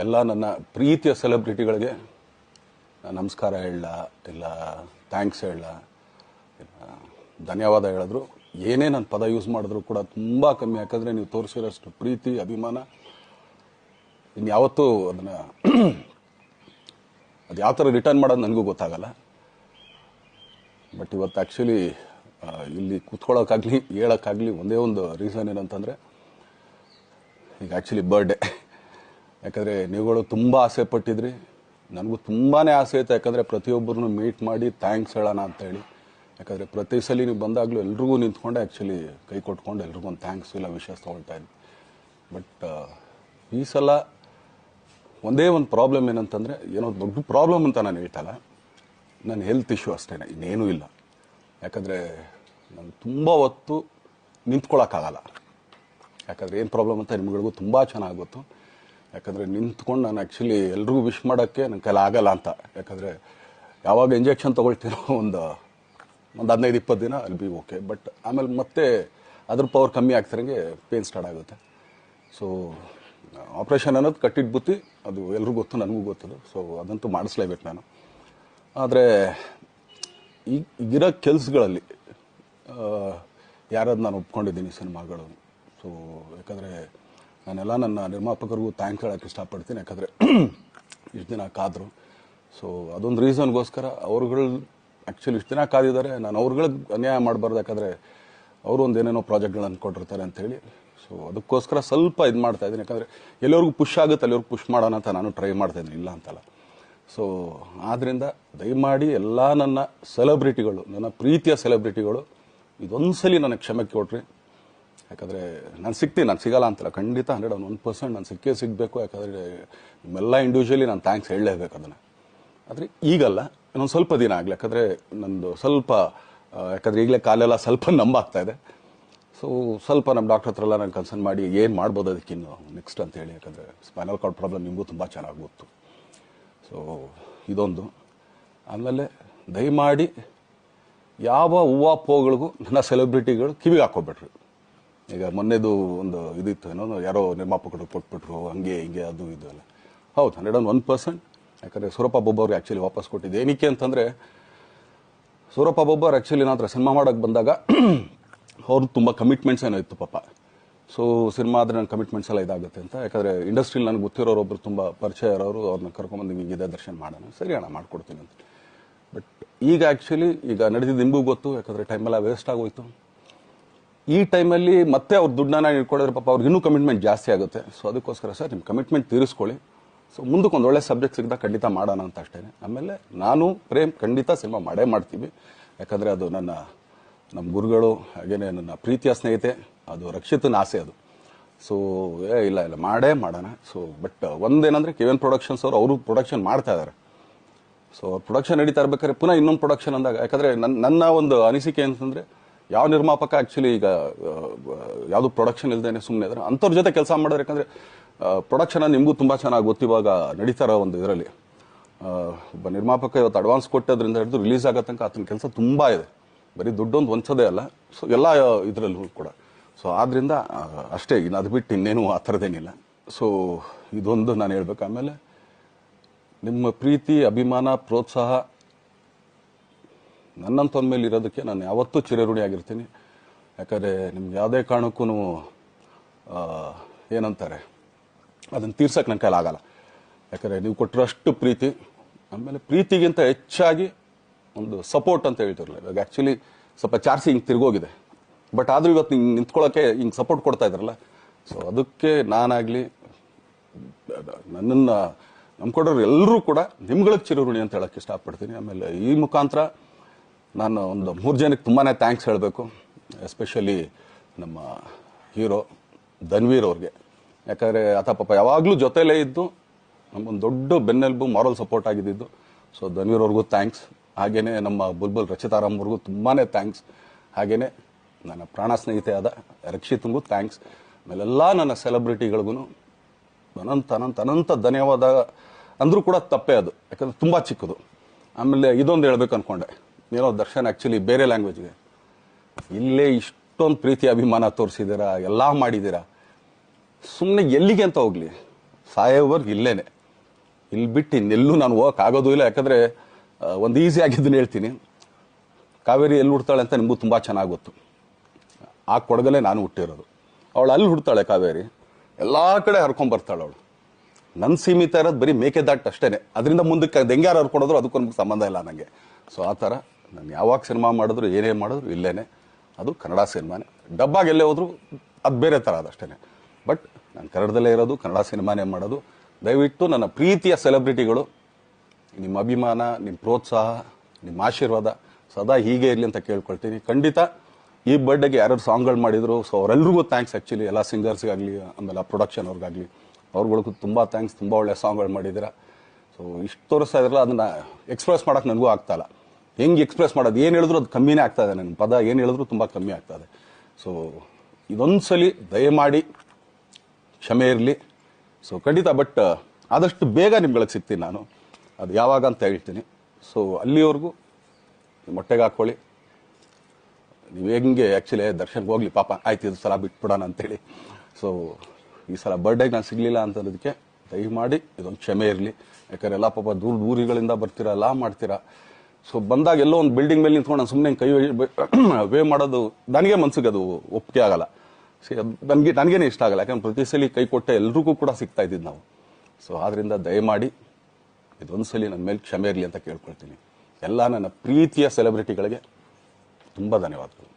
ಎಲ್ಲ ನನ್ನ ಪ್ರೀತಿಯ ಸೆಲೆಬ್ರಿಟಿಗಳಿಗೆ ನಮಸ್ಕಾರ ಹೇಳಲ್ಲ, ಇಲ್ಲ ಥ್ಯಾಂಕ್ಸ್ ಹೇಳಲ್ಲ, ಧನ್ಯವಾದ ಹೇಳಿದ್ರು, ಏನೇ ನನ್ನ ಪದ ಯೂಸ್ ಮಾಡಿದ್ರು ಕೂಡ ತುಂಬ ಕಮ್ಮಿ. ಯಾಕಂದರೆ ನೀವು ತೋರಿಸಿರೋಷ್ಟು ಪ್ರೀತಿ ಅಭಿಮಾನ ಇನ್ಯಾವತ್ತೂ ಅದನ್ನು ಅದು ಯಾವ ಥರ ರಿಟರ್ನ್ ಮಾಡೋದು ನನಗೂ ಗೊತ್ತಾಗಲ್ಲ. ಬಟ್ ಇವತ್ತು ಆ್ಯಕ್ಚುಲಿ ಇಲ್ಲಿ ಕೂತ್ಕೊಳ್ಳೋಕ್ಕಾಗಲಿ ಹೇಳೋಕ್ಕಾಗಲಿ ಒಂದೇ ಒಂದು ರೀಸನ್ ಏನಂತಂದರೆ, ಈಗ ಆ್ಯಕ್ಚುಲಿ ಬರ್ಡೇ. ಯಾಕಂದರೆ ನೀವುಗಳು ತುಂಬ ಆಸೆ ಪಟ್ಟಿದ್ರಿ, ನನಗೂ ತುಂಬಾ ಆಸೆ ಇತ್ತು. ಯಾಕಂದರೆ ಪ್ರತಿಯೊಬ್ಬರನ್ನು ಮೀಟ್ ಮಾಡಿ ಥ್ಯಾಂಕ್ಸ್ ಹೇಳೋಣ ಅಂತೇಳಿ. ಯಾಕಂದರೆ ಪ್ರತಿ ಸಲ ನೀವು ಬಂದಾಗಲೂ ಎಲ್ರಿಗೂ ನಿಂತ್ಕೊಂಡೆ ಆ್ಯಕ್ಚುಲಿ ಕೈ ಕೊಟ್ಕೊಂಡು ಎಲ್ರಿಗೂ ಒಂದು ಥ್ಯಾಂಕ್ಸ್ ಇಲ್ಲ ವಿಷಯ ತೊಗೊಳ್ತಾ ಇದ್ದೆ. ಬಟ್ ಈ ಸಲ ಒಂದೇ ಒಂದು ಪ್ರಾಬ್ಲಮ್ ಏನಂತಂದರೆ, ಏನೋ ದೊಡ್ಡ ಪ್ರಾಬ್ಲಮ್ ಅಂತ ನಾನು ಹೇಳ್ತಲ್ಲ, ನನ್ನ ಹೆಲ್ತ್ ಇಶ್ಯೂ ಅಷ್ಟೇ, ಇನ್ನೇನೂ ಇಲ್ಲ. ಯಾಕಂದರೆ ನಾನು ತುಂಬ ಹೊತ್ತು ನಿಂತ್ಕೊಳ್ಳೋಕ್ಕಾಗಲ್ಲ. ಯಾಕಂದರೆ ಏನು ಪ್ರಾಬ್ಲಮ್ ಅಂತ ನಿಮ್ಗಳಿಗೂ ತುಂಬ ಚೆನ್ನಾಗಿ ಗೊತ್ತು. ಯಾಕಂದರೆ ನಿಂತ್ಕೊಂಡು ನಾನು ಆ್ಯಕ್ಚುಲಿ ಎಲ್ರಿಗೂ ವಿಶ್ ಮಾಡೋಕ್ಕೆ ನನ್ನ ಕೈಲಿ ಆಗಲ್ಲ ಅಂತ. ಯಾಕಂದರೆ ಯಾವಾಗ ಇಂಜೆಕ್ಷನ್ ತೊಗೊಳ್ತೀನೋ ಒಂದು 15-20 ದಿನ ಅಲ್ಲಿ ಬಿ ಓಕೆ. ಬಟ್ ಆಮೇಲೆ ಮತ್ತೆ ಅದ್ರ ಪವರ್ ಕಮ್ಮಿ ಆಗ್ತಿರಂಗೆ ಪೇನ್ ಸ್ಟಾರ್ಟ್ ಆಗುತ್ತೆ. ಸೊ ಆಪ್ರೇಷನ್ ಅನ್ನೋದು ಕಟ್ಟಿಟ್ಟು ಬುತ್ತಿ, ಅದು ಎಲ್ರಿಗೂ ಗೊತ್ತು, ನನಗೂ ಗೊತ್ತದು. ಸೊ ಅದಂತೂ ಮಾಡಿಸ್ಲೇಬೇಕು ನಾನು. ಆದರೆ ಈಗಿರೋ ಕೆಲಸಗಳಲ್ಲಿ ಯಾರಾದ್ರು ನಾನು ಒಪ್ಕೊಂಡಿದ್ದೀನಿ ಸಿನಿಮಾಗಳು. ಸೊ ಯಾಕಂದರೆ ನಾನೆಲ್ಲ ನನ್ನ ನಿರ್ಮಾಪಕರಿಗೂ ಥ್ಯಾಂಕ್ಸ್ ಹೇಳೋಕ್ಕೆ ಇಷ್ಟಪಡ್ತೀನಿ. ಯಾಕಂದರೆ ಇಷ್ಟು ದಿನ ಕಾದರು. ಸೊ ಅದೊಂದು ರೀಸನ್ಗೋಸ್ಕರ ಅವ್ರುಗಳು ಆ್ಯಕ್ಚುಲಿ ಇಷ್ಟು ದಿನ ಕಾದಿದ್ದಾರೆ, ನಾನು ಅವ್ರುಗಳಿಗೆ ಅನ್ಯಾಯ ಮಾಡಬಾರ್ದು. ಯಾಕಂದರೆ ಅವರು ಒಂದು ಏನೇನೋ ಪ್ರಾಜೆಕ್ಟ್ಗಳು ಅಂದ್ಕೊಂಡಿರ್ತಾರೆ ಅಂಥೇಳಿ. ಸೊ ಅದಕ್ಕೋಸ್ಕರ ಸ್ವಲ್ಪ ಇದು ಮಾಡ್ತಾಯಿದ್ದೀನಿ. ಯಾಕಂದರೆ ಎಲ್ಲರಿಗೂ ಪುಷ್ ಆಗುತ್ತೆ ಅಲ್ಲಿವ್ರಿಗೆ ಪುಷ್ ಮಾಡೋಣ ಅಂತ ನಾನು ಟ್ರೈ ಮಾಡ್ತಾಯಿದ್ದೀನಿ, ಇಲ್ಲ ಅಂತಲ್ಲ. ಸೊ ಆದ್ದರಿಂದ ದಯಮಾಡಿ ಎಲ್ಲ ನನ್ನ ಸೆಲೆಬ್ರಿಟಿಗಳು, ನನ್ನ ಪ್ರೀತಿಯ ಸೆಲೆಬ್ರಿಟಿಗಳು, ಇದೊಂದು ಸಲ ನನಗೆ ಕ್ಷಮೆ ಕೊಡ್ರಿ. ಯಾಕಂದರೆ ನಾನು ಸಿಗ್ತೀನಿ, ನಾನು ಸಿಗಲ್ಲ ಅಂತಲ್ಲ, ಖಂಡಿತ 101% ನಾನು ಸಿಕ್ಕೇ ಸಿಗಬೇಕು. ಯಾಕಂದರೆ ನಿಮ್ಮೆಲ್ಲ ಇಂಡಿವಿಜುವಲಿ ನಾನು ಥ್ಯಾಂಕ್ಸ್ ಹೇಳಲೇಬೇಕು ಅದನ್ನು. ಆದರೆ ಈಗಲ್ಲ, ಇನ್ನೊಂದು ಸ್ವಲ್ಪ ದಿನ ಆಗಲಿ. ಯಾಕಂದರೆ ನಂದು ಸ್ವಲ್ಪ ಯಾಕಂದರೆ ಈಗಲೇ ಕಾಲೆಲ್ಲ ಸ್ವಲ್ಪ ನಂಬಾಗ್ತಾ ಇದೆ. ಸೊ ಸ್ವಲ್ಪ ನಮ್ಮ ಡಾಕ್ಟರ್ ಹತ್ರ ಎಲ್ಲ ನಾನು ಕನ್ಸರ್ನ್ ಮಾಡಿ ಏನು ಮಾಡ್ಬೋದು ಅದಕ್ಕಿನ್ನು ನೆಕ್ಸ್ಟ್ ಅಂತೇಳಿ. ಯಾಕಂದರೆ ಸ್ಪೈನಲ್ ಕಾರ್ಡ್ ಪ್ರಾಬ್ಲಮ್ ನಿಮಗೂ ತುಂಬ ಚೆನ್ನಾಗಿ ಗೊತ್ತು. ಸೊ ಇದೊಂದು. ಆಮೇಲೆ ದಯಮಾಡಿ ಯಾವ ಹೂವು ಪೋಗಳಿಗೂ ನನ್ನ ಸೆಲೆಬ್ರಿಟಿಗಳು ಕಿವಿಗೆ ಹಾಕೋಬೇಡ್ರಿ. ಈಗ ಮೊನ್ನೆದು ಒಂದು ಇದಿತ್ತು, ಏನೋ ಯಾರೋ ನಿರ್ಮಾಪಕರು ಕೊಟ್ಬಿಟ್ರು, ಹಂಗೆ ಹಿಂಗೆ ಅದು ಇದು ಎಲ್ಲ. ಹೌದು, 101%. ಯಾಕಂದರೆ ಸೂರಪ್ಪ ಬೊಬ್ಬ ಅವ್ರಿಗೆ ಆ್ಯಕ್ಚುಲಿ ವಾಪಸ್ ಕೊಟ್ಟಿದ್ದು ಏನಕ್ಕೆ ಅಂತಂದರೆ, ಸೂರಪ್ಪ ಬೊಬ್ಬ ಅವ್ರು ಆ್ಯಕ್ಚುಲಿ ನಾನು ಹತ್ರ ಸಿನಿಮಾ ಮಾಡೋಕ್ಕೆ ಬಂದಾಗ ಅವ್ರದ್ದು ತುಂಬ ಕಮಿಟ್ಮೆಂಟ್ಸ್ ಏನೋ ಇತ್ತು ಪಾಪ. ಸೊ ಸಿನಿಮಾ ಆದರೆ ನನ್ನ ಕಮಿಟ್ಮೆಂಟ್ಸ್ ಎಲ್ಲ ಇದಾಗುತ್ತೆ ಅಂತ. ಯಾಕಂದರೆ ಇಂಡಸ್ಟ್ರಿಲಿ ನನಗೆ ಗೊತ್ತಿರೋರು ಒಬ್ಬರು ತುಂಬ ಪರಿಚಯ ಇರೋರು, ಅವ್ರನ್ನ ಕರ್ಕೊಂಬಂದು ಹಿಂಗಿದೆ ದರ್ಶನ ಮಾಡೋಣ, ಸರಿ ಅಣ್ಣ ಮಾಡ್ಕೊಡ್ತೀನಿ ಅಂತ. ಬಟ್ ಈಗ ಆ್ಯಕ್ಚುಲಿ ಈಗ ನಡೆದಿದ್ದು ನಿಮಗೂ ಗೊತ್ತು. ಯಾಕಂದರೆ ಟೈಮೆಲ್ಲ ವೇಸ್ಟ್ ಆಗೋಯ್ತು. ಈ ಟೈಮಲ್ಲಿ ಮತ್ತೆ ಅವ್ರ ದುಡ್ಡನ್ನ ಇಟ್ಕೊಡಿದ್ರೆ ಪಾಪ ಅವ್ರಿಗೆ ಇನ್ನೂ ಕಮಿಟ್ಮೆಂಟ್ ಜಾಸ್ತಿ ಆಗುತ್ತೆ. ಸೊ ಅದಕ್ಕೋಸ್ಕರ ಸರ್ ನಿಮ್ಮ ಕಮಿಟ್ಮೆಂಟ್ ತೀರಿಸ್ಕೊಳ್ಳಿ. ಸೊ ಮುಂದಕ್ಕೆ ಒಂದು ಒಳ್ಳೆ ಸಬ್ಜೆಕ್ಟ್ ಸಿಗ್ದಾಗ ಖಂಡಿತ ಮಾಡೋಣ ಅಂತ ಅಷ್ಟೇ. ಆಮೇಲೆ ನಾನು ಪ್ರೇಮ್ ಖಂಡಿತ ಸಿನಿಮಾ ಮಾಡೇ ಮಾಡ್ತೀವಿ. ಯಾಕಂದರೆ ಅದು ನಮ್ಮ ಗುರುಗಳು, ಹಾಗೇನೆ ನನ್ನ ಪ್ರೀತಿಯ ಸ್ನೇಹಿತೆ, ಅದು ರಕ್ಷಿತನ ಆಸೆ ಅದು. ಸೊ ಇಲ್ಲ ಮಾಡೇ ಮಾಡೋಣ. ಸೊ ಬಟ್ ಒಂದೇನಂದರೆ KVN ಪ್ರೊಡಕ್ಷನ್ಸ್ ಅವರು ಪ್ರೊಡಕ್ಷನ್ ಮಾಡ್ತಾ ಇದ್ದಾರೆ. ಸೊ ಅವ್ರ ಪ್ರೊಡಕ್ಷನ್ ನಡೀತಾ ಇರ್ಬೇಕಾದ್ರೆ ಪುನಃ ಇನ್ನೊಂದು ಪ್ರೊಡಕ್ಷನ್ ಅಂದಾಗ, ಯಾಕಂದರೆ ನನ್ನ ಒಂದು ಅನಿಸಿಕೆ ಅಂತಂದರೆ, ಯಾವ ನಿರ್ಮಾಪಕ ಆ್ಯಕ್ಚುಲಿ ಈಗ ಯಾವುದು ಪ್ರೊಡಕ್ಷನ್ ಇಲ್ದೇನೆ ಸುಮ್ಮನೆ ಇದ್ದಾರೆ ಅಂಥವ್ರ ಜೊತೆ ಕೆಲಸ ಮಾಡೋರು. ಯಾಕಂದರೆ ಪ್ರೊಡಕ್ಷನ್ ನಿಮಗೂ ತುಂಬ ಚೆನ್ನಾಗಿ ಗೊತ್ತು. ಇವಾಗ ನಡೀತಾ ಇರೋ ಒಂದು ಇದರಲ್ಲಿ ಒಬ್ಬ ನಿರ್ಮಾಪಕ ಇವತ್ತು ಅಡ್ವಾನ್ಸ್ ಕೊಟ್ಟೋದ್ರಿಂದ ಹಿಡಿದು ರಿಲೀಸ್ ಆಗೋ ತನಕ ಆತನ ಕೆಲಸ ತುಂಬ ಇದೆ. ಬರೀ ದುಡ್ಡೊಂದು ಹೊಂಚೋದೇ ಅಲ್ಲ, ಸೊ ಎಲ್ಲ ಇದರಲ್ಲೂ ಕೂಡ. ಸೊ ಆದ್ದರಿಂದ ಅಷ್ಟೇ, ಇನ್ನು ಅದು ಬಿಟ್ಟು ಇನ್ನೇನು ಆ ಥರದ್ದೇನಿಲ್ಲ. ಸೊ ಇದೊಂದು ನಾನು ಹೇಳ್ಬೇಕು. ಆಮೇಲೆ ನಿಮ್ಮ ಪ್ರೀತಿ, ಅಭಿಮಾನ, ಪ್ರೋತ್ಸಾಹ ನನ್ನಂಥವ್ರ ಮೇಲೆ ಇರೋದಕ್ಕೆ ನಾನು ಯಾವತ್ತೂ ಚಿರಋಣಿಯಾಗಿರ್ತೀನಿ. ಯಾಕಂದರೆ ನಿಮ್ಗೆ ಯಾವುದೇ ಕಾರಣಕ್ಕೂ ಏನಂತಾರೆ ಅದನ್ನು ತೀರ್ಸೋಕ್ಕೆ ನನ್ನ ಕೈಲಾಗಲ್ಲ. ಯಾಕಂದರೆ ನೀವು ಕೊಟ್ಟಿರೋಷ್ಟು ಪ್ರೀತಿ, ಆಮೇಲೆ ಪ್ರೀತಿಗಿಂತ ಹೆಚ್ಚಾಗಿ ಒಂದು ಸಪೋರ್ಟ್ ಅಂತ ಹೇಳ್ತಿರಲಿಲ್ಲ. ಇವಾಗ ಆ್ಯಕ್ಚುಲಿ ಸ್ವಲ್ಪ ಚಾರ್ಜಿ ಹಿಂಗೆ ತಿರ್ಗೋಗಿದೆ. ಬಟ್ ಆದರೂ ಇವತ್ತು ಹಿಂಗೆ ನಿಂತ್ಕೊಳ್ಳೋಕ್ಕೆ ಹಿಂಗೆ ಸಪೋರ್ಟ್ ಕೊಡ್ತಾ ಇದ್ದಾರಲ್ಲ. ಸೊ ಅದಕ್ಕೆ ನಾನಾಗಲಿ ನನ್ನನ್ನು ನಂಬ್ಕೊಡೋರು ಎಲ್ಲರೂ ಕೂಡ ನಿಮ್ಗಳಿಗೆ ಚಿರಋಣಿ ಅಂತ ಹೇಳೋಕ್ಕೆ ಇಷ್ಟಪಡ್ತೀನಿ. ಆಮೇಲೆ ಈ ಮುಖಾಂತರ ನಾನು ಒಂದು 3 ಜನಕ್ಕೆ ತುಂಬಾ ಥ್ಯಾಂಕ್ಸ್ ಹೇಳಬೇಕು. ಎಸ್ಪೆಷಲಿ ನಮ್ಮ ಹೀರೋ ಧನ್ವೀರ್ ಅವ್ರಿಗೆ. ಯಾಕಂದರೆ ಆತ ಪಾಪ ಯಾವಾಗಲೂ ಜೊತೆಲೇ ಇದ್ದು ನಮಗೊಂದು ದೊಡ್ಡ ಬೆನ್ನೆಲುಬು, ಮಾರಲ್ ಸಪೋರ್ಟ್ ಆಗಿದ್ದು. ಸೊ ಧನ್ವೀರ್ ಅವ್ರಿಗೂ ಥ್ಯಾಂಕ್ಸ್. ಹಾಗೆಯೇ ನಮ್ಮ ಬುಲ್ಬುಲ್ ರಚಿತಾರಾಮ್ ಅವ್ರಿಗೂ ತುಂಬಾ ಥ್ಯಾಂಕ್ಸ್. ಹಾಗೆಯೇ ನನ್ನ ಪ್ರಾಣ ಸ್ನೇಹಿತೆ ಆದ ರಕ್ಷಿತ್ಗೂ ಥ್ಯಾಂಕ್ಸ್. ಆಮೇಲೆಲ್ಲ ನನ್ನ ಸೆಲೆಬ್ರಿಟಿಗಳಿಗೂ ಅನಂತ ಧನ್ಯವಾದ ಅಂದರೂ ಕೂಡ ತಪ್ಪೇ ಅದು. ಯಾಕಂದರೆ ತುಂಬ ಚಿಕ್ಕದು. ಆಮೇಲೆ ಇದೊಂದು ಹೇಳ್ಬೇಕು ಅಂದ್ಕೊಂಡೆ, ಏನೋ ದರ್ಶನ್ ಆ್ಯಕ್ಚುಲಿ ಬೇರೆ ಲ್ಯಾಂಗ್ವೇಜ್ಗೆ ಇಲ್ಲೇ ಇಷ್ಟೊಂದು ಪ್ರೀತಿ ಅಭಿಮಾನ ತೋರಿಸಿದ್ದೀರಾ, ಎಲ್ಲ ಮಾಡಿದ್ದೀರಾ, ಸುಮ್ಮನೆ ಎಲ್ಲಿಗೆ ಅಂತ ಹೋಗಲಿ. ಸಾಯೋವರ್ಗು ಇಲ್ಲೇನೆ, ಇಲ್ಲಿ ಬಿಟ್ಟು ಇನ್ನೆಲ್ಲೂ ನಾನು ಹೋಗೋಕ್ಕಾಗೋದು ಇಲ್ಲ. ಯಾಕಂದರೆ ಒಂದು ಈಸಿ ಆಗಿದ್ದನ್ನು ಹೇಳ್ತೀನಿ, ಕಾವೇರಿ ಎಲ್ಲಿ ಹುಡ್ತಾಳೆ ಅಂತ ನಿಮಗೂ ತುಂಬ ಚೆನ್ನಾಗಿ ಗೊತ್ತು. ಆ ಕೊಡಗಲ್ಲೇ ನಾನು ಹುಟ್ಟಿರೋದು. ಅವಳು ಅಲ್ಲಿ ಹುಡ್ತಾಳೆ ಕಾವೇರಿ, ಎಲ್ಲ ಕಡೆ ಹರ್ಕೊಂಬರ್ತಾಳೆ ಅವಳು. ನನ್ನ ಸೀಮಿತ ಇರೋದು ಬರೀ ಮೇಕೆದಾಟ್ ಅಷ್ಟೇ, ಅದರಿಂದ ಮುಂದಕ್ಕೆ ಅದು ಹೆಂಗ್ಯಾರು ಹರ್ಕೊಡೋದ್ರು ಅದಕ್ಕೂ ನಮ್ಗೆ ಸಂಬಂಧ ಇಲ್ಲ ನನಗೆ. ಸೊ ಆ ಥರ ನಾನು ಯಾವಾಗ ಸಿನಿಮಾ ಮಾಡಿದ್ರು ಏನೇ ಮಾಡಿದ್ರು ಇಲ್ಲೇನೆ, ಅದು ಕನ್ನಡ ಸಿನಿಮಾನೇ. ಡಬ್ಬಾಗಿ ಎಲ್ಲೇ ಹೋದ್ರು ಅದು ಬೇರೆ ಥರ ಅದಷ್ಟೇ. ಬಟ್ ನಾನು ಕನ್ನಡದಲ್ಲೇ ಇರೋದು, ಕನ್ನಡ ಸಿನಿಮಾನೇ ಮಾಡೋದು. ದಯವಿಟ್ಟು ನನ್ನ ಪ್ರೀತಿಯ ಸೆಲೆಬ್ರಿಟಿಗಳು, ನಿಮ್ಮ ಅಭಿಮಾನ, ನಿಮ್ಮ ಪ್ರೋತ್ಸಾಹ, ನಿಮ್ಮ ಆಶೀರ್ವಾದ ಸದಾ ಹೀಗೆ ಇರಲಿ ಅಂತ ಕೇಳ್ಕೊಳ್ತೀನಿ. ಖಂಡಿತ ಈ ಬರ್ಡೇಗೆ ಯಾರ್ಯಾರು ಸಾಂಗ್ಗಳು ಮಾಡಿದ್ರು, ಸೊ ಅವರೆಲ್ರಿಗೂ ಥ್ಯಾಂಕ್ಸ್. ಆ್ಯಕ್ಚುಲಿ ಎಲ್ಲ ಸಿಂಗರ್ಸ್ಗಾಗಲಿ, ಆಮೇಲೆ ಪ್ರೊಡಕ್ಷನ್ ಅವ್ರಿಗಾಗಲಿ, ಅವ್ರುಗಳಿಗೂ ತುಂಬ ಥ್ಯಾಂಕ್ಸ್. ತುಂಬ ಒಳ್ಳೆ ಸಾಂಗ್ಗಳು ಮಾಡಿದ್ದೀರಾ. ಸೊ ಇಷ್ಟು ತೋರಿಸ್ತಾ ಇದ್ರಲ್ಲ, ಅದನ್ನು ಎಕ್ಸ್ಪ್ರೆಸ್ ಮಾಡೋಕ್ಕೆ ನನಗೂ ಆಗ್ತಾಯಿಲ್ಲ. ಹೆಂಗೆ ಎಕ್ಸ್ಪ್ರೆಸ್ ಮಾಡೋದು, ಏನು ಹೇಳಿದ್ರು ಅದು ಕಮ್ಮಿನೇ ಆಗ್ತಾಯಿದೆ. ನನ್ನ ಪದ ಏನು ಹೇಳಿದ್ರು ತುಂಬ ಕಮ್ಮಿ ಆಗ್ತದೆ. ಸೊ ಇದೊಂದು ಸಲ ದಯಮಾಡಿ ಕ್ಷಮೆ ಇರಲಿ. ಸೊ ಖಂಡಿತ, ಬಟ್ ಆದಷ್ಟು ಬೇಗ ನಿಮ್ಗಳಿಗೆ ಸಿಗ್ತೀನಿ ನಾನು, ಅದು ಯಾವಾಗ ಅಂತ ಹೇಳ್ತೀನಿ. ಸೊ ಅಲ್ಲಿವರೆಗೂ ಮೊಟ್ಟೆಗೆ ಹಾಕ್ಕೊಳ್ಳಿ. ನೀವು ಹೆಂಗೆ ಆ್ಯಕ್ಚುಲಿ ದರ್ಶನ್ಗೆ ಹೋಗ್ಲಿ ಪಾಪ, ಆಯ್ತು ಇದು ಸಲ ಬಿಟ್ಬಿಡೋಣ ಅಂತೇಳಿ. ಸೊ ಈ ಸಲ ಬರ್ಡೇಗೆ ನಾನು ಸಿಗಲಿಲ್ಲ ಅಂತನ್ನೋದಕ್ಕೆ ದಯಮಾಡಿ ಇದೊಂದು ಕ್ಷಮೆ ಇರಲಿ. ಯಾಕಂದ್ರೆ ಎಲ್ಲ ಪಾಪ ಊರುಗಳಿಂದ ಬರ್ತೀರಾ, ಎಲ್ಲ ಮಾಡ್ತೀರಾ. ಸೊ ಬಂದಾಗ ಎಲ್ಲೋ ಒಂದು ಬಿಲ್ಡಿಂಗ್ ಮೇಲೆ ನಿಂತ್ಕೊಂಡು ನಾನು ಸುಮ್ಮನೆ ಕೈ ವೇ ಮಾಡೋದು ನನಗೆ ಮನ್ಸಿಗೆ ಅದು ಒಪ್ಪಿಗೆ ಆಗಲ್ಲ. ನನಗೇನೆ ಇಷ್ಟ ಆಗಲ್ಲ. ಯಾಕಂದ್ರೆ ಪ್ರತಿ ಸಲ ಕೈ ಕೊಟ್ಟೆ ಎಲ್ರಿಗೂ ಕೂಡ ಸಿಗ್ತಾ ಇದ್ದಿದ್ದು ನಾವು. ಸೊ ಆದ್ದರಿಂದ ದಯಮಾಡಿ ಇದೊಂದು ಸಲ ನನ್ನ ಮೇಲೆ ಕ್ಷಮೆ ಇರಲಿ ಅಂತ ಕೇಳ್ಕೊಳ್ತೀನಿ. ಎಲ್ಲ ನನ್ನ ಪ್ರೀತಿಯ ಸೆಲೆಬ್ರಿಟಿಗಳಿಗೆ ತುಂಬ ಧನ್ಯವಾದಗಳು.